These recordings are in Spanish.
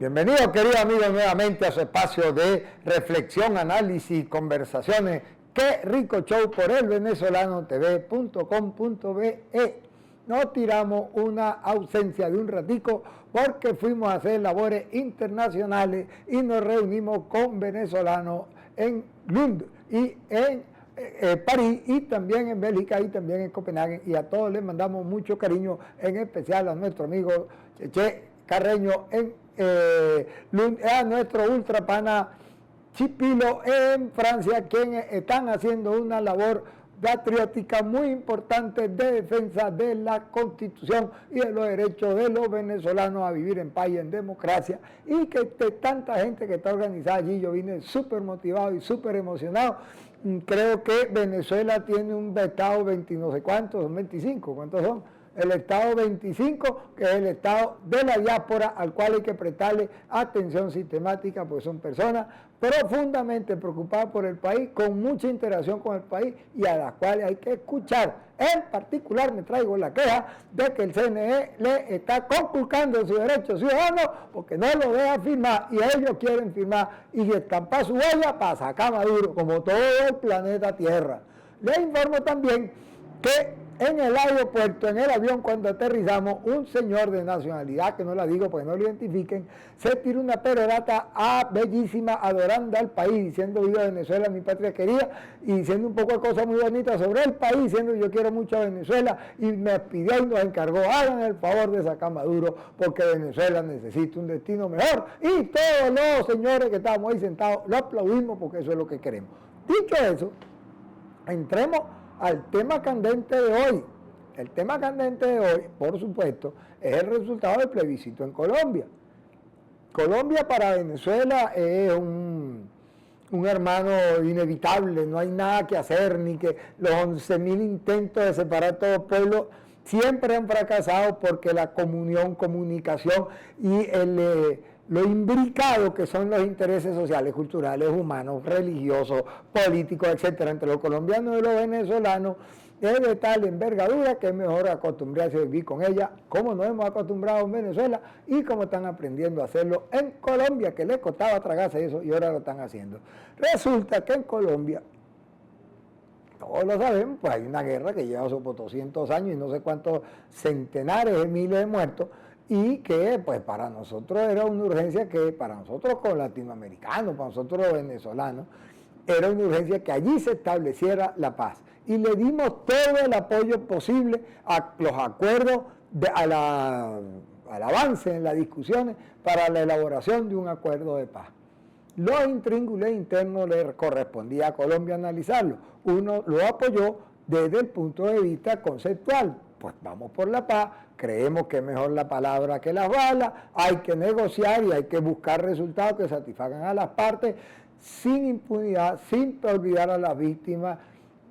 Bienvenidos, queridos amigos, nuevamente a su espacio de reflexión, análisis, conversaciones. Qué rico show por elvenezolanotv.com.be. Nos tiramos una ausencia de un ratico porque fuimos a hacer labores internacionales y nos reunimos con venezolanos en Lund y en París y también en Bélgica y también en Copenhague, y a todos les mandamos mucho cariño, en especial a nuestro amigo Cheche Carreño en Lund, a nuestro ultrapana Chipilo en Francia, quienes están haciendo una labor patriótica muy importante de defensa de la Constitución y de los derechos de los venezolanos a vivir en paz y en democracia, y que de tanta gente que está organizada allí, yo vine súper motivado y súper emocionado. Creo que Venezuela tiene un estado 20 no sé cuántos, 25, ¿cuántos son? El estado 25, que es el estado de la diáspora, al cual hay que prestarle atención sistemática, porque son personas profundamente preocupadas por el país, con mucha interacción con el país y a las cuales hay que escuchar. En particular me traigo la queja de que el CNE le está conculcando sus derechos ciudadanos porque no lo deja firmar, y ellos quieren firmar y estampar su huella para sacar a Maduro, como todo el planeta Tierra. Les informo también que en el aeropuerto, en el avión, cuando aterrizamos, un señor de nacionalidad, que no la digo porque no lo identifiquen, se tiró una perorata bellísima, adorando al país, diciendo viva Venezuela, mi patria querida, y diciendo un poco de cosas muy bonitas sobre el país, diciendo yo quiero mucho a Venezuela, y me pidió y nos encargó, hagan el favor de sacar a Maduro, porque Venezuela necesita un destino mejor, y todos los señores que estábamos ahí sentados lo aplaudimos porque eso es lo que queremos. Dicho eso, entremos al tema candente de hoy. El tema candente de hoy, por supuesto, es el resultado del plebiscito en Colombia. Colombia para Venezuela es un hermano inevitable, no hay nada que hacer, ni que los 11.000 intentos de separar todo el pueblo siempre han fracasado, porque la comunicación y lo imbricado que son los intereses sociales, culturales, humanos, religiosos, políticos, etcétera, entre los colombianos y los venezolanos, es de tal envergadura que es mejor acostumbrarse a vivir con ella, como nos hemos acostumbrado en Venezuela y como están aprendiendo a hacerlo en Colombia, que les costaba tragarse eso y ahora lo están haciendo. Resulta que en Colombia, todos lo sabemos, pues hay una guerra que lleva por 200 años y no sé cuántos centenares de miles de muertos, y que pues para nosotros era una urgencia, que para nosotros como latinoamericanos, para nosotros los venezolanos, era una urgencia que allí se estableciera la paz. Y le dimos todo el apoyo posible a los acuerdos, al avance en las discusiones para la elaboración de un acuerdo de paz. Los intríngulis internos le correspondía a Colombia analizarlo. Uno lo apoyó desde el punto de vista conceptual. Pues vamos por la paz, creemos que es mejor la palabra que las balas, hay que negociar y hay que buscar resultados que satisfagan a las partes, sin impunidad, sin olvidar a las víctimas,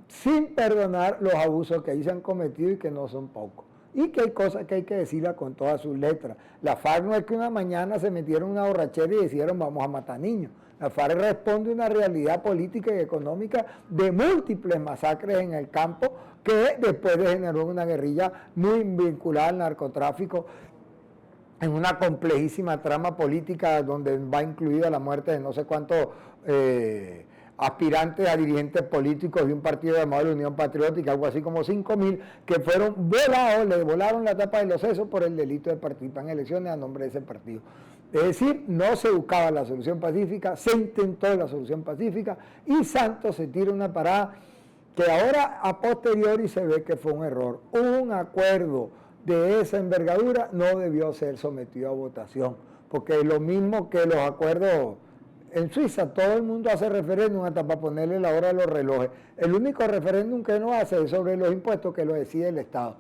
sin perdonar los abusos que ahí se han cometido y que no son pocos. Y que hay cosas que hay que decirlas con todas sus letras. La FARC no es que una mañana se metieron en una borrachera y decidieron vamos a matar niños. La FARC responde a una realidad política y económica de múltiples masacres en el campo, que después generó una guerrilla muy vinculada al narcotráfico, en una complejísima trama política donde va incluida la muerte de no sé cuántos aspirantes a dirigentes políticos de un partido llamado la Unión Patriótica, algo así como 5.000, que fueron volados, le volaron la tapa de los sesos por el delito de participar en elecciones a nombre de ese partido. Es decir, no se buscaba la solución pacífica, se intentó la solución pacífica y Santos se tira una parada que ahora a posteriori se ve que fue un error. Un acuerdo de esa envergadura no debió ser sometido a votación, porque lo mismo que los acuerdos en Suiza, todo el mundo hace referéndum hasta para ponerle la hora a los relojes. El único referéndum que no hace es sobre los impuestos, que lo decide el Estado.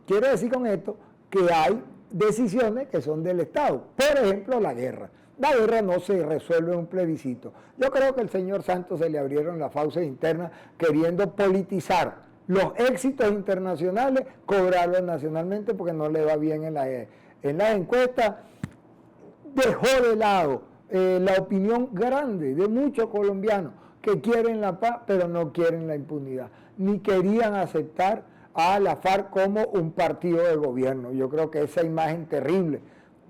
Quiero decir con esto que hay decisiones que son del Estado. Por ejemplo, la guerra. La guerra no se resuelve en un plebiscito. Yo creo que al señor Santos se le abrieron las fauces internas queriendo politizar los éxitos internacionales, cobrarlos nacionalmente porque no le va bien en las encuestas. Dejó de lado la opinión grande de muchos colombianos que quieren la paz pero no quieren la impunidad, ni querían aceptar a la FARC como un partido de gobierno. Yo creo que esa imagen terrible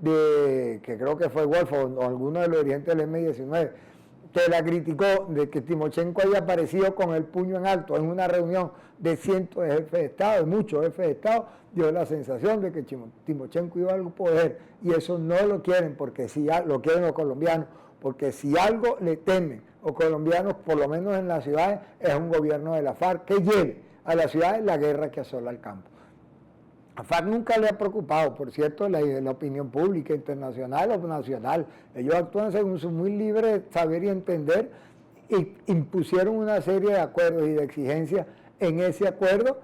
que creo que fue Wolf o alguno de los dirigentes del M-19, que la criticó de que Timochenko haya aparecido con el puño en alto en una reunión de cientos de jefes de Estado, de muchos jefes de Estado, dio la sensación de que Timochenko iba al poder, y eso no lo quieren, porque si lo quieren los colombianos, porque si algo le temen los colombianos, por lo menos en las ciudades, es un gobierno de la FARC que lleve a las ciudades la guerra que asola el campo. A FARC nunca le ha preocupado, por cierto, la opinión pública internacional o nacional. Ellos actúan según su muy libre saber y entender, y impusieron una serie de acuerdos y de exigencias en ese acuerdo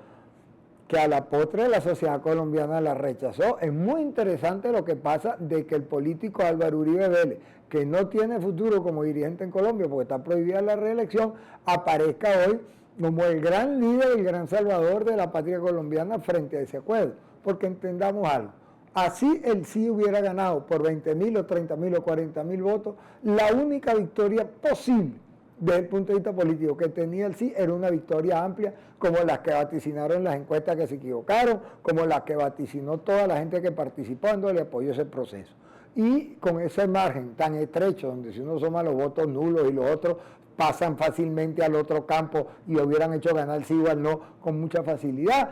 que a la postre la sociedad colombiana la rechazó. Es muy interesante lo que pasa de que el político Álvaro Uribe Vélez, que no tiene futuro como dirigente en Colombia porque está prohibida la reelección, aparezca hoy como el gran líder, el gran salvador de la patria colombiana frente a ese acuerdo. Porque entendamos algo, así el sí hubiera ganado por 20.000 o 30.000 o 40.000 votos, la única victoria posible desde el punto de vista político que tenía el sí era una victoria amplia, como las que vaticinaron las encuestas que se equivocaron, como las que vaticinó toda la gente que participó cuando le apoyó ese proceso. Y con ese margen tan estrecho, donde si uno suma los votos nulos y los otros pasan fácilmente al otro campo y hubieran hecho ganar el sí o el no con mucha facilidad,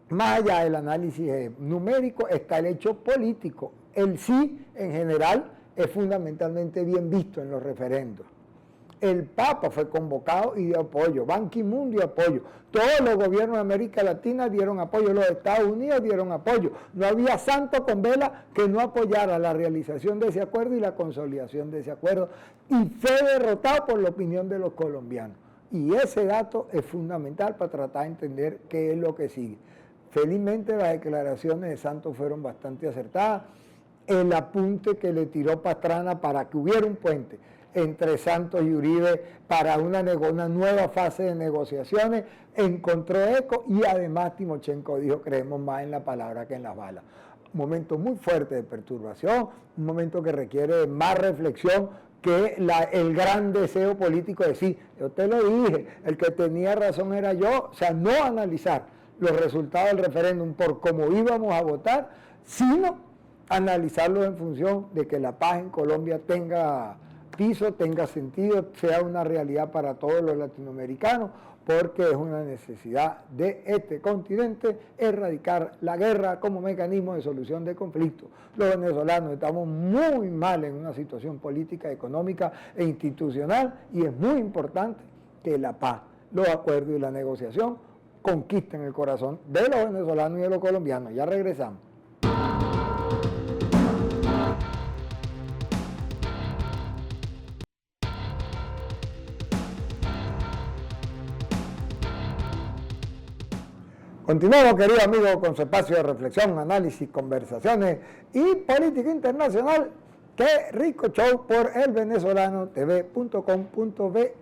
más allá del análisis numérico está el hecho político. El sí, en general, es fundamentalmente bien visto en los referendos. El Papa fue convocado y dio apoyo, Ban Ki-moon dio apoyo, todos los gobiernos de América Latina dieron apoyo, los Estados Unidos dieron apoyo. No había santo con vela que no apoyara la realización de ese acuerdo y la consolidación de ese acuerdo, y fue derrotado por la opinión de los colombianos. Y ese dato es fundamental para tratar de entender qué es lo que sigue. Felizmente las declaraciones de Santos fueron bastante acertadas. El apunte que le tiró Pastrana para que hubiera un puente entre Santos y Uribe para una nueva fase de negociaciones encontró eco, y además Timochenko dijo: creemos más en la palabra que en las balas. Un momento muy fuerte de perturbación, un momento que requiere más reflexión que el gran deseo político de decir, yo te lo dije, el que tenía razón era yo. O sea, no analizar los resultados del referéndum por cómo íbamos a votar, sino analizarlos en función de que la paz en Colombia tenga piso, tenga sentido, sea una realidad para todos los latinoamericanos, porque es una necesidad de este continente erradicar la guerra como mecanismo de solución de conflictos. Los venezolanos estamos muy mal en una situación política, económica e institucional, y es muy importante que la paz, los acuerdos y la negociación conquisten el corazón de los venezolanos y de los colombianos. Ya regresamos. Continuamos, queridos amigos, con su espacio de reflexión, análisis, conversaciones y política internacional. Qué rico show por elvenezolano.tv.com.be.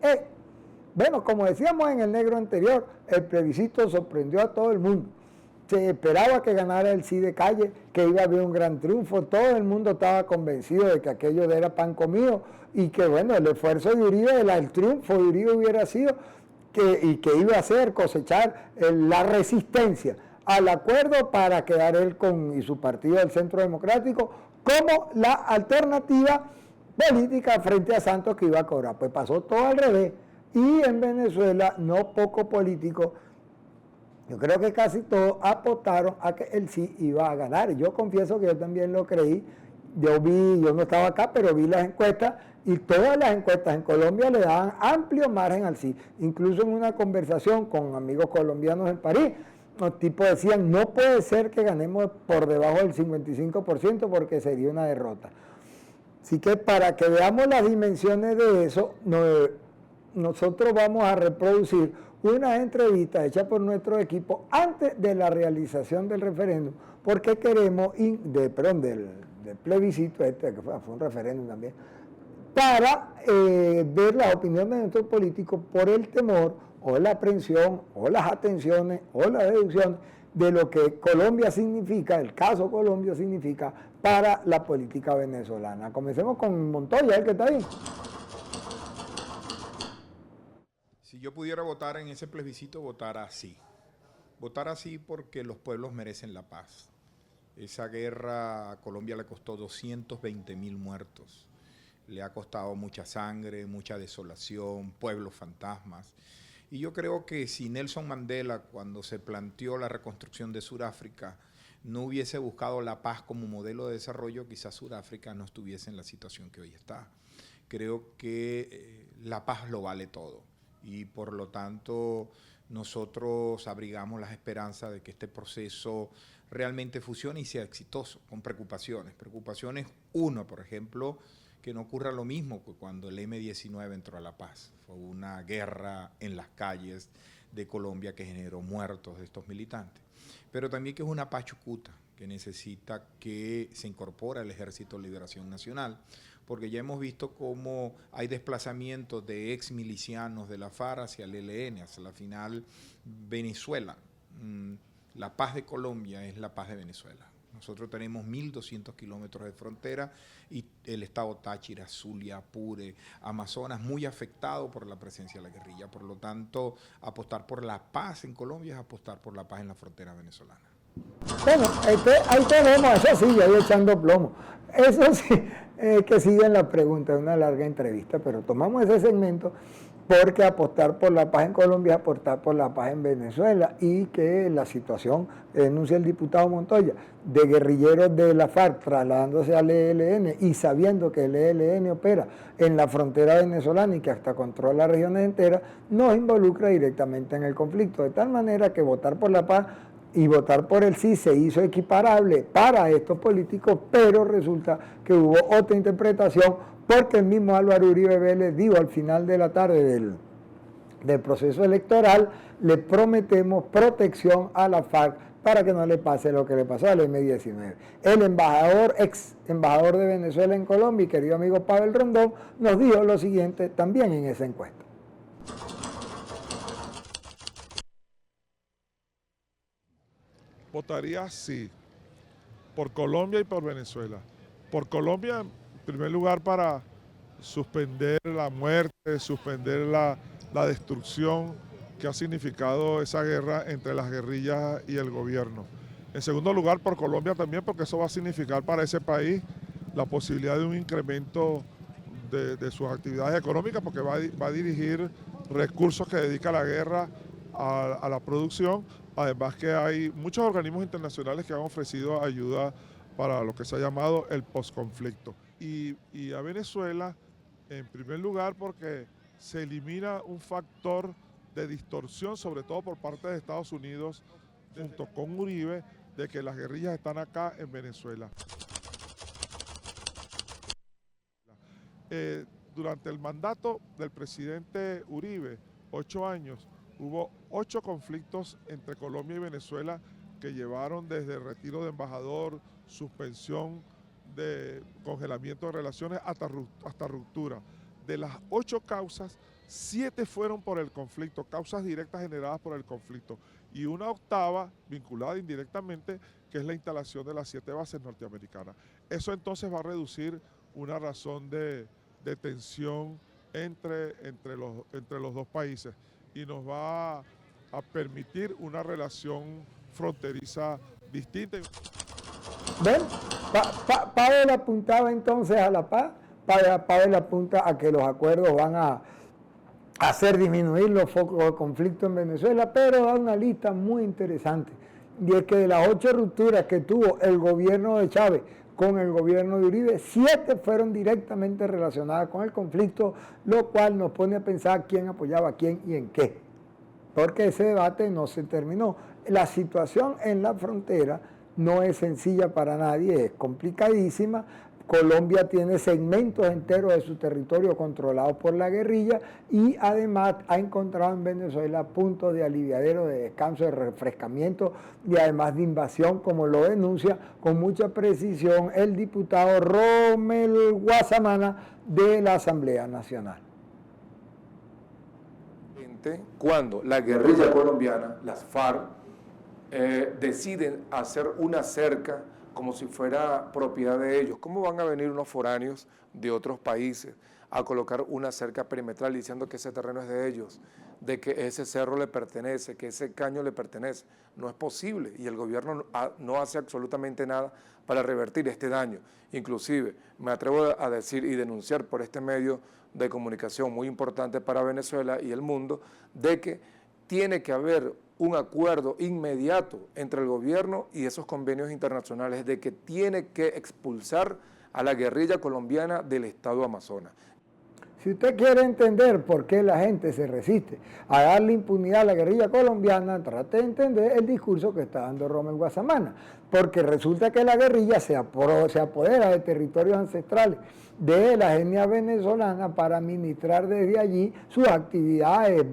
Bueno, como decíamos en el negro anterior, el plebiscito sorprendió a todo el mundo. Se esperaba que ganara el sí de Calle, que iba a haber un gran triunfo. Todo el mundo estaba convencido de que aquello era pan comido, y que, bueno, el esfuerzo de Uribe, el triunfo de Uribe hubiera sido que iba a hacer cosechar la resistencia al acuerdo para quedar él y su partido del Centro Democrático como la alternativa política frente a Santos, que iba a cobrar. Pues pasó todo al revés, y en Venezuela no poco político, yo creo que casi todos apostaron a que él sí iba a ganar, y yo confieso que yo también lo creí. Yo no estaba acá, pero vi las encuestas, y todas las encuestas en Colombia le daban amplio margen al sí. Incluso en una conversación con amigos colombianos en París, los tipos decían: no puede ser que ganemos por debajo del 55% porque sería una derrota. Así que, para que veamos las dimensiones de eso, nosotros vamos a reproducir una entrevista hecha por nuestro equipo antes de la realización del referéndum, porque queremos, del plebiscito que fue un referéndum también, para ver las opiniones de nuestros políticos por el temor o la aprensión o las atenciones o la deducción de lo que Colombia significa, el caso Colombia significa para la política venezolana. Comencemos con Montoya, el que está ahí. Si yo pudiera votar en ese plebiscito, votara sí. Votar así porque los pueblos merecen la paz. Esa guerra a Colombia le costó 220.000 muertos. Le ha costado mucha sangre, mucha desolación, pueblos fantasmas. Y yo creo que si Nelson Mandela, cuando se planteó la reconstrucción de Sudáfrica, no hubiese buscado la paz como modelo de desarrollo, quizás Sudáfrica no estuviese en la situación que hoy está. Creo que la paz lo vale todo y por lo tanto nosotros abrigamos las esperanzas de que este proceso realmente funcione y sea exitoso, con preocupaciones. Preocupaciones, uno, por ejemplo, que no ocurra lo mismo que cuando el M-19 entró a La Paz. Fue una guerra en las calles de Colombia que generó muertos de estos militantes. Pero también que es una paz chucuta, que necesita que se incorpore al Ejército de Liberación Nacional, porque ya hemos visto cómo hay desplazamientos de ex milicianos de la FARC hacia el ELN, hacia la final Venezuela. La paz de Colombia es la paz de Venezuela. Nosotros tenemos 1.200 kilómetros de frontera y el estado Táchira, Zulia, Apure, Amazonas, muy afectado por la presencia de la guerrilla. Por lo tanto, apostar por la paz en Colombia es apostar por la paz en la frontera venezolana. Bueno, ahí tenemos, eso sí, yo echando plomo. Eso sí, que sigue en la pregunta, una larga entrevista, pero tomamos ese segmento porque apostar por la paz en Colombia es apostar por la paz en Venezuela y que la situación, denuncia el diputado Montoya, de guerrilleros de la FARC trasladándose al ELN y sabiendo que el ELN opera en la frontera venezolana y que hasta controla regiones enteras, nos involucra directamente en el conflicto, de tal manera que votar por la paz y votar por el sí se hizo equiparable para estos políticos, pero resulta que hubo otra interpretación porque el mismo Álvaro Uribe Vélez dijo al final de la tarde del proceso electoral, le prometemos protección a la FARC para que no le pase lo que le pasó al M-19. El embajador, ex embajador de Venezuela en Colombia y querido amigo Pavel Rondón, nos dijo lo siguiente también en esa encuesta. Votaría sí, por Colombia y por Venezuela. Por Colombia, en primer lugar, para suspender la muerte, suspender la destrucción que ha significado esa guerra entre las guerrillas y el gobierno. En segundo lugar, por Colombia también, porque eso va a significar para ese país la posibilidad de un incremento de sus actividades económicas, porque va a dirigir recursos que dedica la guerra a la producción. Además que hay muchos organismos internacionales que han ofrecido ayuda para lo que se ha llamado el posconflicto. Y a Venezuela, en primer lugar, porque se elimina un factor de distorsión, sobre todo por parte de Estados Unidos, junto con Uribe, de que las guerrillas están acá en Venezuela. Durante el mandato del presidente Uribe, 8 años, hubo 8 conflictos entre Colombia y Venezuela que llevaron desde retiro de embajador, suspensión de congelamiento de relaciones hasta ruptura. De las 8 causas, 7 fueron por el conflicto, causas directas generadas por el conflicto, y una octava vinculada indirectamente, que es la instalación de las 7 bases norteamericanas. Eso entonces va a reducir una razón de tensión entre los dos países y nos va a permitir una relación fronteriza distinta. ¿Ven? Pavel apuntaba entonces a la paz, Pavel apunta a que los acuerdos van a hacer disminuir los focos de conflicto en Venezuela, pero da una lista muy interesante, y es que de las 8 rupturas que tuvo el gobierno de Chávez con el gobierno de Uribe, 7 fueron directamente relacionadas con el conflicto, lo cual nos pone a pensar quién apoyaba a quién y en qué, porque ese debate no se terminó. La situación en la frontera no es sencilla para nadie, es complicadísima. Colombia tiene segmentos enteros de su territorio controlados por la guerrilla y además ha encontrado en Venezuela puntos de aliviadero, de descanso, de refrescamiento y además de invasión, como lo denuncia con mucha precisión el diputado Rommel Guasamana de la Asamblea Nacional. Cuando la guerrilla colombiana, las FARC, deciden hacer una cerca como si fuera propiedad de ellos, ¿cómo van a venir unos foráneos de otros países a colocar una cerca perimetral diciendo que ese terreno es de ellos, de que ese cerro le pertenece, que ese caño le pertenece. No es posible y el gobierno no hace absolutamente nada para revertir este daño. Inclusive me atrevo a decir y denunciar por este medio de comunicación muy importante para Venezuela y el mundo, de que tiene que haber un acuerdo inmediato entre el gobierno y esos convenios internacionales de que tiene que expulsar a la guerrilla colombiana del estado Amazonas. Si usted quiere entender por qué la gente se resiste a darle impunidad a la guerrilla colombiana, trate de entender el discurso que está dando Rommel Guasamana, porque resulta que la guerrilla se apodera de territorios ancestrales de la etnia venezolana para administrar desde allí sus actividades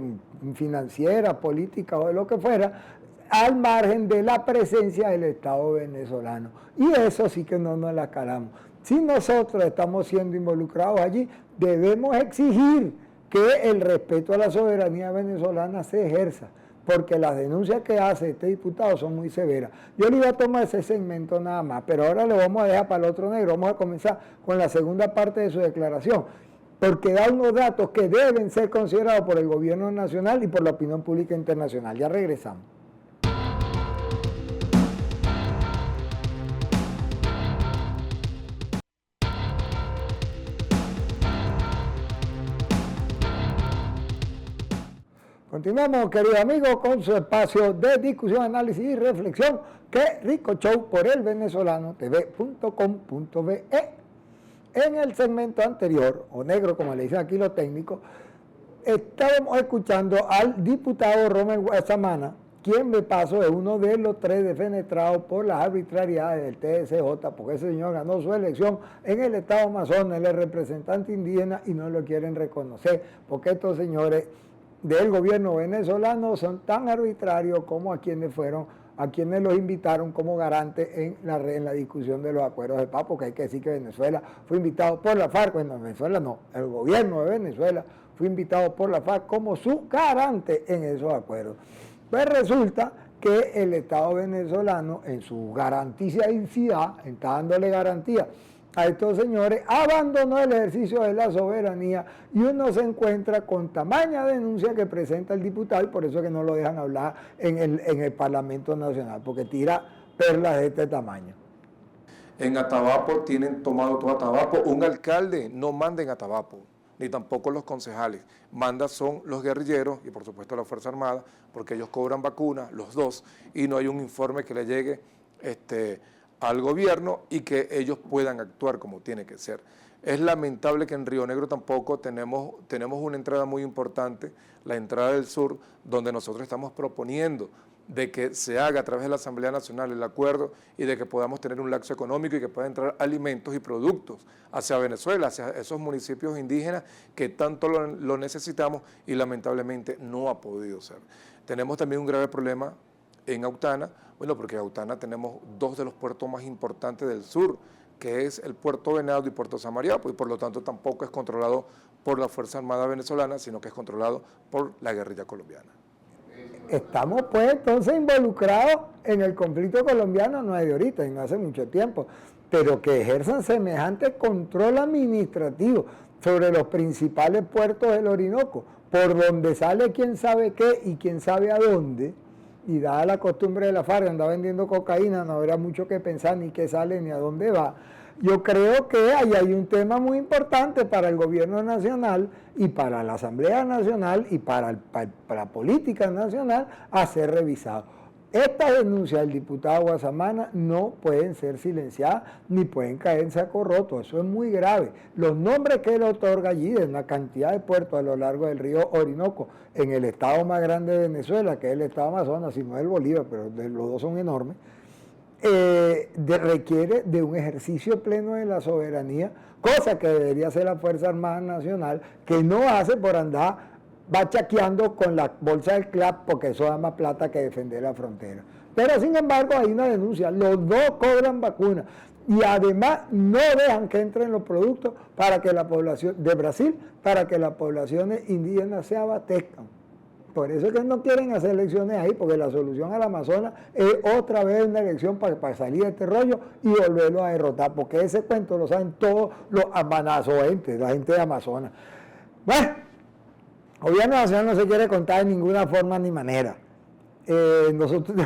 financieras, políticas o de lo que fuera, al margen de la presencia del Estado venezolano. Y eso sí que no nos la calamos. Si nosotros estamos siendo involucrados allí, debemos exigir que el respeto a la soberanía venezolana se ejerza, porque las denuncias que hace este diputado son muy severas. Yo le iba a tomar ese segmento nada más, pero ahora lo vamos a dejar para el otro negro. Vamos a comenzar con la segunda parte de su declaración, porque da unos datos que deben ser considerados por el gobierno nacional y por la opinión pública internacional. Ya regresamos. Continuamos, queridos amigos, con su espacio de discusión, análisis y reflexión, que Rico Show por el venezolano tv.com.be. En el segmento anterior, o negro como le dicen aquí los técnicos, estábamos escuchando al diputado Rommel Guasamana, quien de paso es uno de los 3 defenestrados por las arbitrariedades del TSJ, porque ese señor ganó su elección en el estado Amazonas, él es representante indígena y no lo quieren reconocer, porque estos señores del gobierno venezolano son tan arbitrarios como a quienes los invitaron como garantes en la discusión de los acuerdos de paz, porque hay que decir que Venezuela fue invitado por la FARC, bueno, Venezuela no, el gobierno de Venezuela fue invitado por la FARC como su garante en esos acuerdos. Pues resulta que el Estado venezolano, en su garanticiacidad, está dándole garantía a estos señores, abandonó el ejercicio de la soberanía y uno se encuentra con tamaña denuncia que presenta el diputado y por eso es que no lo dejan hablar en el Parlamento Nacional, porque tira perlas de este tamaño. En Atabapo tienen tomado todo Atabapo. Un alcalde no manda en Atabapo, ni tampoco los concejales. Manda son los guerrilleros y por supuesto la Fuerza Armada, porque ellos cobran vacunas, los dos, y no hay un informe que le llegue al gobierno y que ellos puedan actuar como tiene que ser. Es lamentable que en Río Negro tampoco tenemos una entrada muy importante, la entrada del sur, donde nosotros estamos proponiendo de que se haga a través de la Asamblea Nacional el acuerdo y de que podamos tener un laxo económico y que puedan entrar alimentos y productos hacia Venezuela, hacia esos municipios indígenas que tanto lo necesitamos y lamentablemente no ha podido ser. Tenemos también un grave problema en Autana, bueno, porque en Autana tenemos 2 de los puertos más importantes del sur, que es el Puerto Venado y Puerto Samariapo, y por lo tanto tampoco es controlado por la Fuerza Armada venezolana, sino que es controlado por la guerrilla colombiana. Estamos pues entonces involucrados en el conflicto colombiano, no es de ahorita y no hace mucho tiempo, pero que ejerzan semejante control administrativo sobre los principales puertos del Orinoco, por donde sale quién sabe qué y quién sabe a dónde. Y dada la costumbre de la FARC, andar vendiendo cocaína, no habrá mucho que pensar ni qué sale ni a dónde va. Yo creo que ahí hay un tema muy importante para el gobierno nacional y para la Asamblea Nacional y para la política nacional a ser revisado. Estas denuncias del diputado Guasamana no pueden ser silenciadas ni pueden caer en saco roto, eso es muy grave. Los nombres que él otorga allí de una cantidad de puertos a lo largo del río Orinoco, en el estado más grande de Venezuela, que es el estado Amazonas, si no es el Bolívar, pero los dos son enormes, requiere de un ejercicio pleno de la soberanía, cosa que debería hacer la Fuerza Armada Nacional, que no hace por andar bachaqueando con la bolsa del CLAP, porque eso da más plata que defender la frontera. Pero sin embargo hay una denuncia, los dos cobran vacunas y además no dejan que entren los productos para que la población de Brasil, para que las poblaciones indígenas se abastezcan. Por eso es que no quieren hacer elecciones ahí, porque la solución al Amazonas es otra vez una elección para salir de este rollo y volverlo a derrotar, porque ese cuento lo saben todos los amazonenses, la gente de Amazonas. Bueno, el gobierno nacional no se quiere contar de ninguna forma ni manera. Nosotros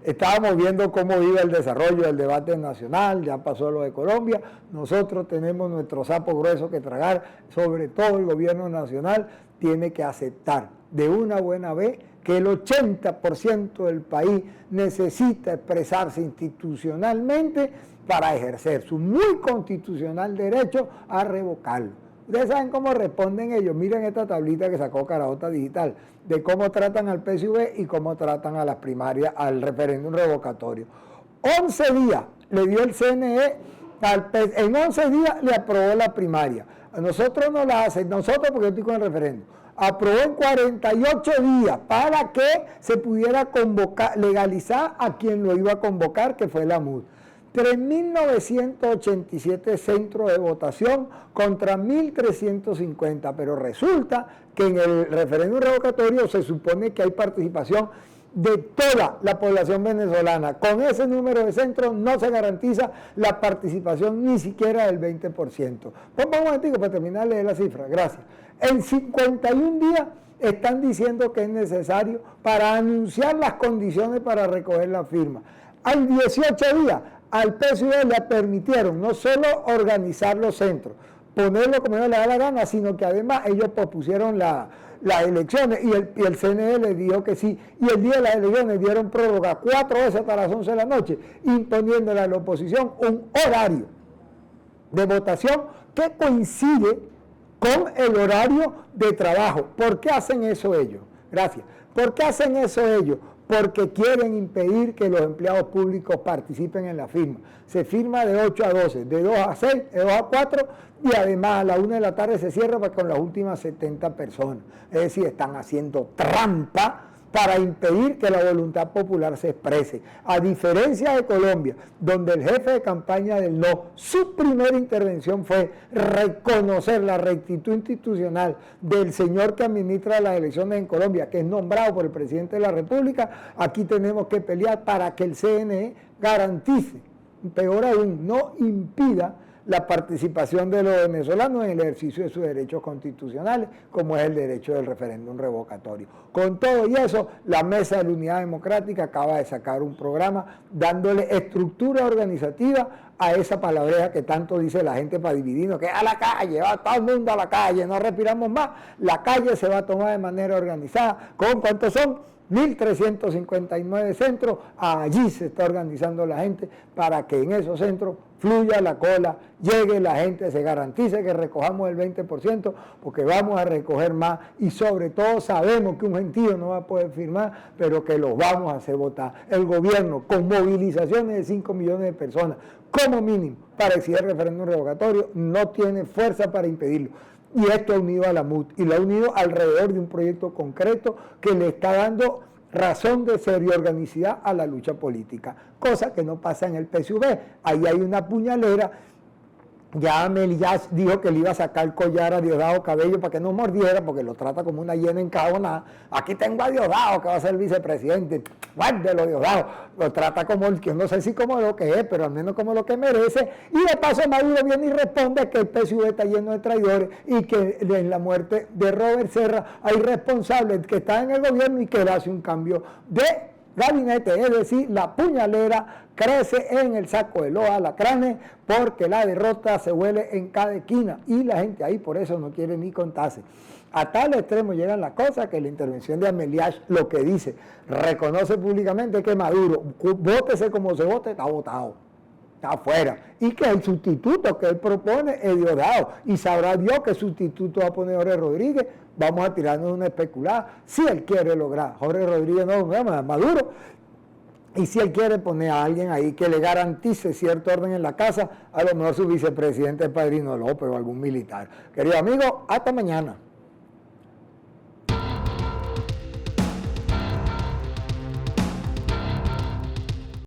estábamos viendo cómo iba el desarrollo del debate nacional, ya pasó lo de Colombia, nosotros tenemos nuestro sapo grueso que tragar, sobre todo el gobierno nacional tiene que aceptar de una buena vez que el 80% del país necesita expresarse institucionalmente para ejercer su muy constitucional derecho a revocarlo. Ustedes saben cómo responden ellos. Miren esta tablita que sacó Carajota Digital de cómo tratan al PSV y cómo tratan a las primarias, al referéndum revocatorio. 11 días le dio el CNE, en 11 días le aprobó la primaria. A nosotros no la hacen, nosotros porque yo estoy con el referéndum. Aprobó en 48 días para que se pudiera convocar, legalizar a quien lo iba a convocar, que fue la MUD. 3.987 centros de votación contra 1.350, pero resulta que en el referéndum revocatorio se supone que hay participación de toda la población venezolana. Con ese número de centros no se garantiza la participación ni siquiera del 20%. Vamos un momentico para terminar de leer la cifra, gracias. En 51 días están diciendo que es necesario para anunciar las condiciones para recoger la firma. Al 18 días, al PSV le permitieron no solo organizar los centros, ponerlo como ellos le da la gana, sino que además ellos pospusieron las elecciones y el CNE les dijo que sí. Y el día de las elecciones dieron prórroga 4 veces hasta las 11 de la noche, imponiéndole a la oposición un horario de votación que coincide con el horario de trabajo. ¿Por qué hacen eso ellos? Gracias. ¿Por qué hacen eso ellos? Porque quieren impedir que los empleados públicos participen en la firma. Se firma de 8 a 12, de 2 a 6, de 2 a 4 y además a la 1 de la tarde se cierra con las últimas 70 personas. Es decir, están haciendo trampa para impedir que la voluntad popular se exprese. A diferencia de Colombia, donde el jefe de campaña del no, su primera intervención fue reconocer la rectitud institucional del señor que administra las elecciones en Colombia, que es nombrado por el presidente de la República. Aquí tenemos que pelear para que el CNE garantice, peor aún, no impida la participación de los venezolanos en el ejercicio de sus derechos constitucionales, como es el derecho del referéndum revocatorio. Con todo y eso, la Mesa de la Unidad Democrática acaba de sacar un programa dándole estructura organizativa a esa palabreja que tanto dice la gente para dividirnos, que a la calle, va todo el mundo a la calle, no respiramos más. La calle se va a tomar de manera organizada. ¿Con cuántos son? 1.359 centros, allí se está organizando la gente para que en esos centros fluya la cola, llegue la gente, se garantice que recojamos el 20%, porque vamos a recoger más y sobre todo sabemos que un gentío no va a poder firmar, pero que los vamos a hacer votar. El gobierno, con movilizaciones de 5 millones de personas, como mínimo, para exigir el referéndum revocatorio, no tiene fuerza para impedirlo. Y esto ha unido a la MUD y lo ha unido alrededor de un proyecto concreto que le está dando razón de ser y organicidad a la lucha política, cosa que no pasa en el PSV. Ahí hay una puñalera. Ya Melías dijo que le iba a sacar el collar a Diosdado Cabello para que no mordiera, porque lo trata como una hiena encabonada. Aquí tengo a Diosdado, que va a ser el vicepresidente. Guárdelo, Diosdado. Lo trata como el que no sé si como lo que es, pero al menos como lo que merece. Y de paso Maduro viene y responde que el PSV está lleno de traidores y que en la muerte de Robert Serra hay responsables que están en el gobierno y que le hace un cambio de gabinete, es decir, la puñalera crece en el saco de los alacranes porque la derrota se huele en cada esquina y la gente ahí por eso no quiere ni contarse. A tal extremo llegan las cosas que la intervención de Ameliach lo que dice, reconoce públicamente que Maduro, vótese como se vote, está votado, está afuera, y que el sustituto que él propone es Diosdado, y sabrá Dios que sustituto va a poner Jorge Rodríguez. Vamos a tirarnos una especulada, si él quiere lograr, Jorge Rodríguez no, Maduro, y si él quiere poner a alguien ahí que le garantice cierto orden en la casa, a lo mejor su vicepresidente es Padrino López o algún militar. Querido amigo, hasta mañana.